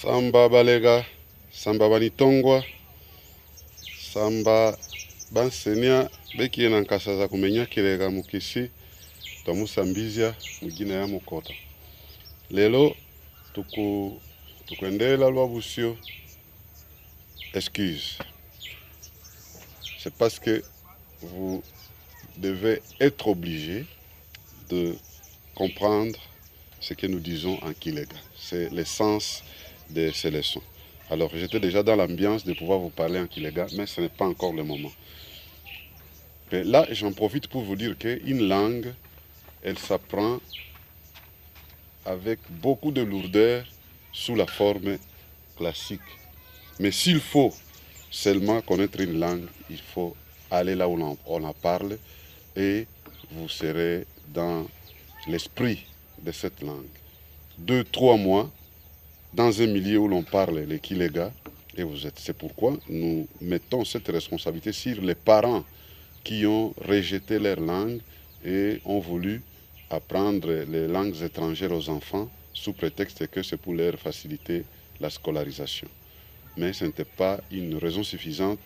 Samba balega, samba banitongwa, samba bansenia beki na nkasa za kumenya kilega mukisi tamusambizia mugina ya mukota. Lelo tukwendela lwa busio. Excuse. C'est parce que vous devez être obligé de comprendre ce que nous disons en Kilega. C'est l'essence de ces leçons. Alors, j'étais déjà dans l'ambiance de pouvoir vous parler en Kilega, mais ce n'est pas encore le moment. Mais là, j'en profite pour vous dire qu'une langue, elle s'apprend avec beaucoup de lourdeur sous la forme classique. Mais s'il faut seulement connaître une langue, il faut aller là où on la parle et vous serez dans l'esprit de cette langue. 2-3 mois dans un milieu où l'on parle le Kilega et vous êtes. C'est pourquoi nous mettons cette responsabilité sur les parents qui ont rejeté leur langue et ont voulu apprendre les langues étrangères aux enfants sous prétexte que c'est pour leur faciliter la scolarisation. Mais ce n'était pas une raison suffisante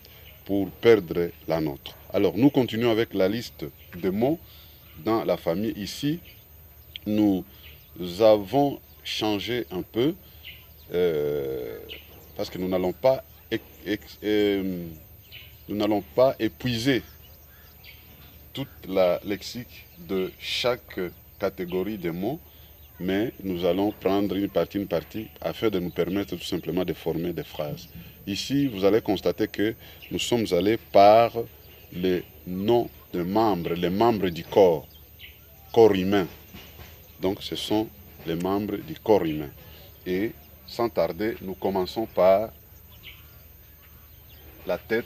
pour perdre la nôtre. Alors nous continuons avec la liste de mots dans la famille. Ici, nous avons changé un peu parce que nous n'allons pas épuiser toute la lexique de chaque catégorie de mots, mais nous allons prendre une partie, afin de nous permettre tout simplement de former des phrases. Ici, vous allez constater que nous sommes allés par les noms de membres, les membres du corps humain. Donc ce sont les membres du corps humain. Et sans tarder, nous commençons par la tête.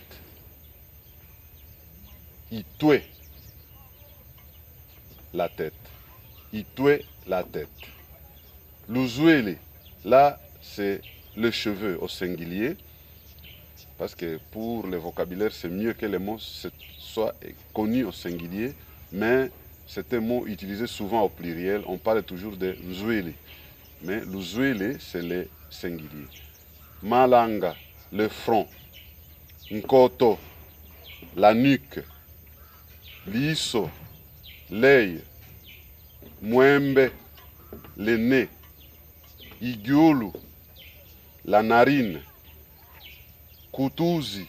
Itwe, la tête. Itwe, la tête. L'uzuele, là, c'est le cheveu au singulier. Parce que pour le vocabulaire, c'est mieux que les mots soient connus au singulier. Mais c'est un mot utilisé souvent au pluriel. On parle toujours de nzuele. Mais l'uzuele, c'est le singulier. Malanga, le front. Nkoto, la nuque. Liso, l'œil. Mwembe, le nez. Igiulu, la narine. Kutuzi,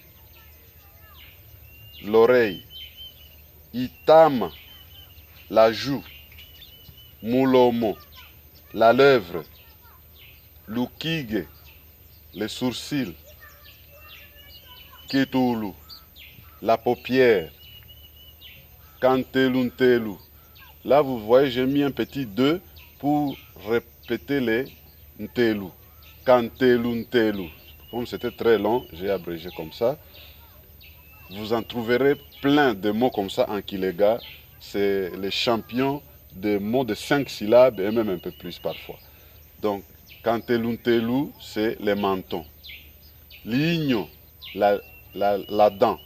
l'oreille. Itama, la joue. Mulomo, la lèvre. Lukige, les sourcils. Ketulu, la paupière. Kanteluntelu. Là, vous voyez, j'ai mis un petit 2 pour répéter les ntelu. Kanteluntelu. Comme c'était très long, j'ai abrégé comme ça. Vous en trouverez plein de mots comme ça en Kilega. C'est les champions de mots de 5 syllabes et même un peu plus parfois. Donc, Kanteluntelu, c'est les mentons. Ligno, la dent.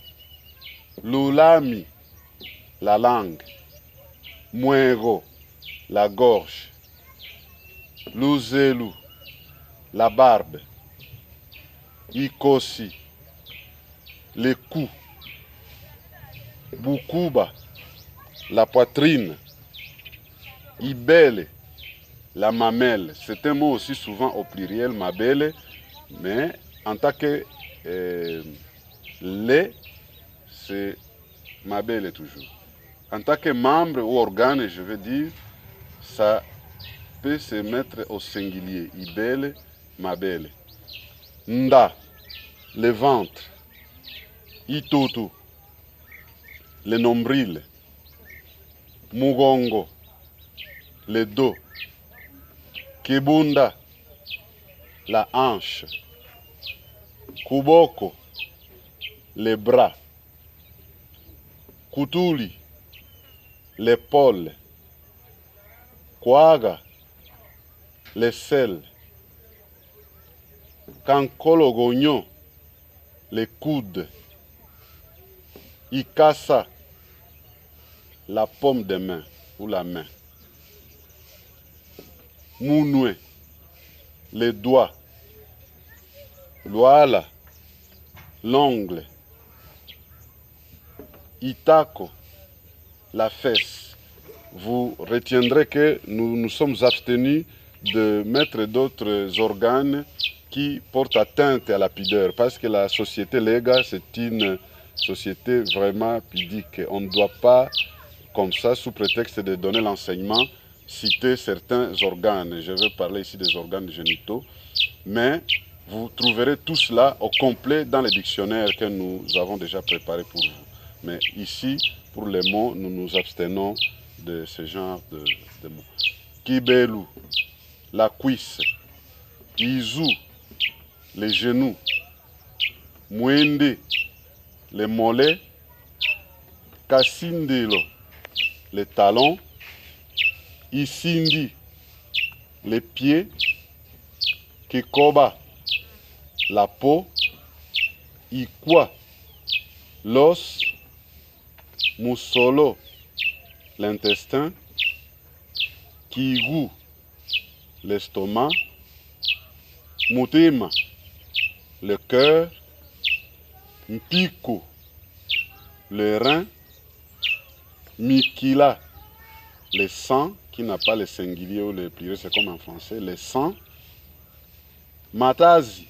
Lulami, la langue. Muego, la gorge. Luzelu, la barbe. Ikosi, les coups. Bukuba, la poitrine. Ibele, la mamelle. C'est un mot aussi souvent au pluriel, mabele, mais en tant que lait, c'est mabele toujours. En tant que membre ou organe, je veux dire, ça peut se mettre au singulier. Ibele, mabele. Nda, le ventre. Itutu, le nombril. Mugongo, le dos. Kibunda, la hanche. Kuboko, les bras. Kutuli, l'épaule. Kwaga, les selles. Kankologonyo, les coudes. Ikasa, la paume de main ou la main. Mounoué, les doigts. Luala, l'ongle, Itako, la fesse. Vous retiendrez que nous nous sommes abstenus de mettre d'autres organes qui portent atteinte à la pudeur, parce que la société Lega, c'est une société vraiment pudique. On ne doit pas, comme ça, sous prétexte de donner l'enseignement, citer certains organes. Je vais parler ici des organes génitaux, mais vous trouverez tout cela au complet dans les dictionnaires que nous avons déjà préparés pour vous. Mais ici, pour les mots, nous nous abstenons de ce genre de mots. Kibelu, la cuisse. Izu, les genoux. Mwende, les mollets. Kasindelo, les talons. Isindi, les pieds. Kikoba, la peau. Ikwa, l'os. Musolo, l'intestin. Kigu, l'estomac. Mutima, le cœur. Mpiku, le rein. Mikila, le sang, qui n'a pas le singulier ou le pluriel, c'est comme en français, le sang. Matazi,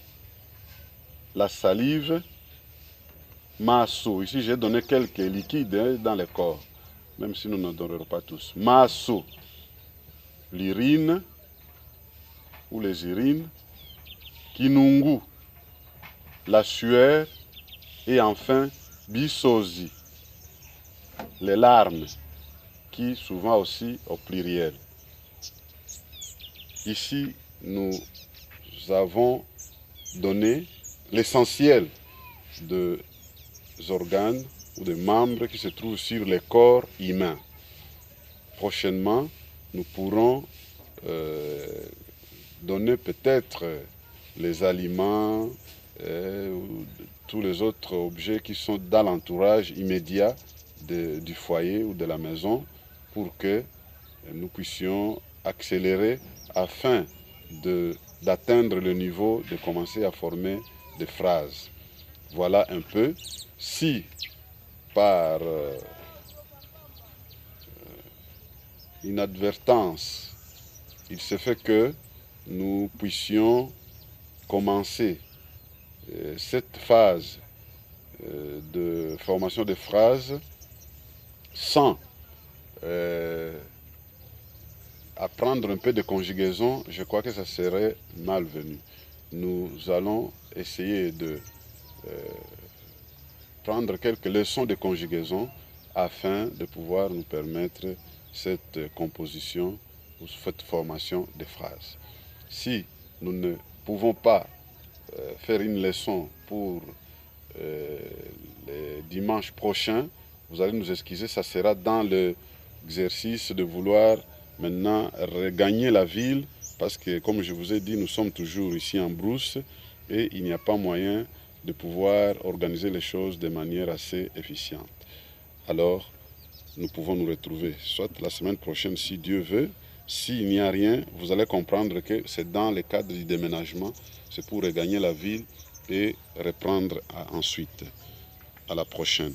la salive. Masso, ici j'ai donné quelques liquides dans le corps, même si nous ne donnerons pas tous. Masso, l'urine ou les urines. Kinungu, la sueur. Et enfin, bisosi, les larmes, qui souvent aussi au pluriel. Ici, nous avons donné l'essentiel des organes ou des membres qui se trouvent sur le corps humain. Prochainement, nous pourrons donner peut-être les aliments, ou tous les autres objets qui sont dans l'entourage immédiat du foyer ou de la maison pour que nous puissions accélérer afin d'atteindre le niveau de commencer à former des phrases. Voilà un peu. Si par inadvertance, il se fait que nous puissions commencer cette phase de formation de phrases sans apprendre un peu de conjugaison, je crois que ça serait malvenu. Nous allons essayer de prendre quelques leçons de conjugaison afin de pouvoir nous permettre cette composition ou cette formation de phrases. Si nous ne pouvons pas faire une leçon pour le dimanche prochain, vous allez nous excuser, ça sera dans l'exercice de vouloir maintenant regagner la ville, parce que comme je vous ai dit, nous sommes toujours ici en brousse et il n'y a pas moyen de pouvoir organiser les choses de manière assez efficiente. Alors, nous pouvons nous retrouver, soit la semaine prochaine si Dieu veut. S'il n'y a rien, vous allez comprendre que c'est dans le cadre du déménagement, c'est pour regagner la ville et reprendre ensuite. À la prochaine.